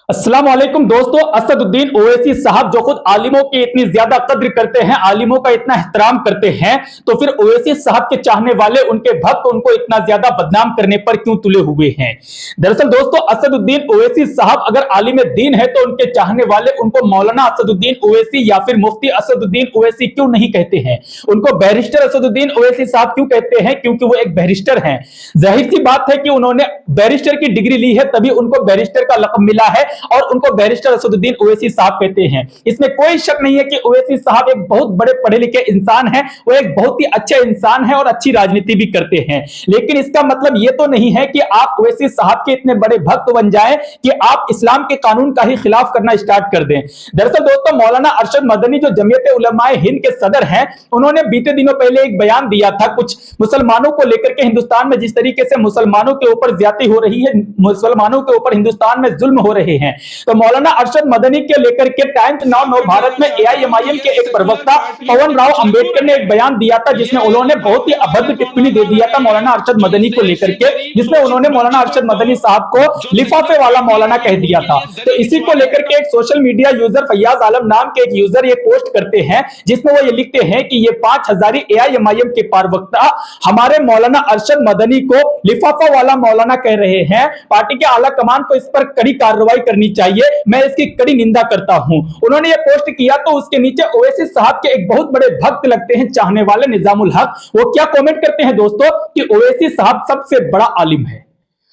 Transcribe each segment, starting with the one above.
अस्सलाम वालेकुम दोस्तों। असदुद्दीन ओवैसी साहब जो खुद आलिमों की इतनी ज्यादा कद्र करते हैं, आलिमों का इतना एहतराम करते हैं, तो फिर ओवैसी साहब के चाहने वाले, उनके भक्त उनको इतना ज्यादा बदनाम करने पर क्यों तुले हुए हैं? दरअसल दोस्तों, असदुद्दीन ओवैसी साहब अगर आलिम दीन है तो उनके चाहने वाले उनको मौलाना असदुद्दीन ओवैसी या फिर मुफ्ती असदुद्दीन ओवैसी क्यों नहीं कहते हैं? उनको बैरिस्टर असदुद्दीन ओवैसी साहब क्यों कहते हैं? क्योंकि वो एक बैरिस्टर हैं। जाहिर सी बात है कि उन्होंने बैरिस्टर की डिग्री ली है, तभी उनको बैरिस्टर का लक़ब मिला है और उनको बैरिस्टर असदुद्दीन ओवैसी साहब कहते हैं। इसमें कोई शक नहीं है कि ओवैसी साहब एक बहुत बड़े पढ़े लिखे इंसान हैं, वो एक बहुत ही अच्छे इंसान हैं और अच्छी राजनीति भी करते हैं। लेकिन इसका मतलब ये तो नहीं है कि आप ओवैसी साहब के इतने बड़े भक्त बन जाएं कि आप इस्लाम के कानून का ही खिलाफ करना स्टार्ट कर दें। दरअसल दोस्तों, मौलाना अरशद मदनी जो जमीयत उलमाए हिंद के सदर हैं, उन्होंने बीते दिनों पहले एक बयान दिया था कुछ मुसलमानों को लेकर के। हिंदुस्तान में जिस तरीके से मुसलमानों के ऊपर ज्यादती हो रही है, मुसलमानों के ऊपर हिंदुस्तान में जुल्म हो रहे हैं, तो मौलाना अरशद मदनी के लेकर के टाइम्स नाउ नव भारत में एआईएमआईएम के एक प्रवक्ता पवन राव अंबेडकर ने एक बयान दिया था, जिसमें उन्होंने बहुत ही अभद्र टिप्पणी दे दिया था मौलाना अरशद मदनी को लेकर के, जिसमें उन्होंने मौलाना अरशद मदनी साहब को लिफाफे वाला मौलाना कह दिया था। तो इसी को लेकर के एक सोशल मीडिया यूजर फैयाज आलम नाम के एक यूजर ये पोस्ट करते हैं, जिसमें वो ये लिखते हैं कि ये 5000 एआईएमआईएम के प्रवक्ता हमारे मौलाना अरशद मदनी को लिफाफा वाला मौलाना कह रहे हैं। पार्टी के आला कमान को इस पर कड़ी कार्रवाई करनी चाहिए, मैं इसकी कड़ी निंदा करता हूं। उन्होंने ये पोस्ट किया तो उसके नीचे ओवैसी साहब के एक बहुत बड़े भक्त लगते हैं, चाहने वाले निजामुल हक, वो क्या कमेंट करते हैं दोस्तों कि ओवैसी साहब सबसे बड़ा आलिम है।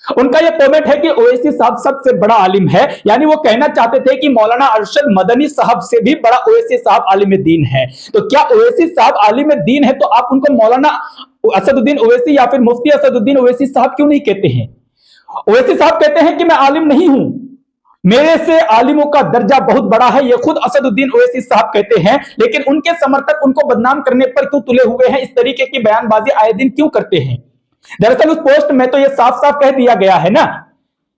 उनका यह कमेंट है कि ओवैसी साहब सबसे बड़ा आलिम है, यानी वो कहना चाहते थे कि मौलाना अरशद मदनी साहब से भी बड़ा ओवैसी साहब आलिम दीन है। तो क्या ओवैसी साहब आलिम दीन है तो आप उनको मौलाना असदुद्दीन ओवैसी या फिर मुफ्ती असदुद्दीन ओवैसी साहब क्यों नहीं कहते हैं? ओवैसी साहब कहते हैं कि मैं आलिम नहीं हूं, मेरे से आलिमों का दर्जा बहुत बड़ा है, ये खुद असदुद्दीन ओवैसी साहब कहते हैं। लेकिन उनके समर्थक उनको बदनाम करने पर क्यों तुले हुए हैं? इस तरीके की बयानबाजी आए दिन क्यों करते हैं? दरअसल उस पोस्ट में तो ये साफ साफ कह दिया गया है ना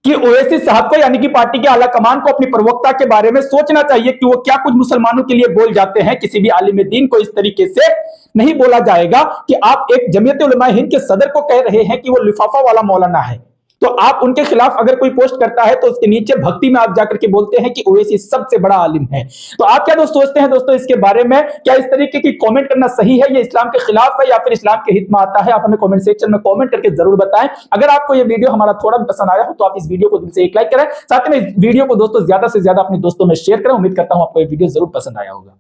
कि ओवैसी साहब को, यानी कि पार्टी के आला कमान को, अपनी प्रवक्ता के बारे में सोचना चाहिए कि वो क्या कुछ मुसलमानों के लिए बोल जाते हैं। किसी भी आलिम दीन को इस तरीके से नहीं बोला जाएगा कि आप एक जमीयत उलमाए हिंद के सदर को कह रहे हैं कि वो लिफाफा वाला मौलाना है। तो आप उनके खिलाफ अगर कोई पोस्ट करता है तो उसके नीचे भक्ति में आप जाकर के बोलते हैं कि ओवैसी सबसे बड़ा आलिम है। तो आप क्या दोस्त सोचते हैं दोस्तों इसके बारे में? क्या इस तरीके की कमेंट करना सही है, ये इस्लाम के खिलाफ है या फिर इस्लाम के हित में आता है? आप हमें कमेंट सेक्शन में कमेंट करके जरूर बताएं। अगर आपको ये वीडियो हमारा थोड़ा भी पसंद आया हो तो आप इस वीडियो को दिल से एक लाइक करें, साथ में इस वीडियो को दोस्तों ज्यादा से ज्यादा अपने दोस्तों में शेयर करें। उम्मीद करता हूं आपको ये वीडियो जरूर पसंद आया होगा।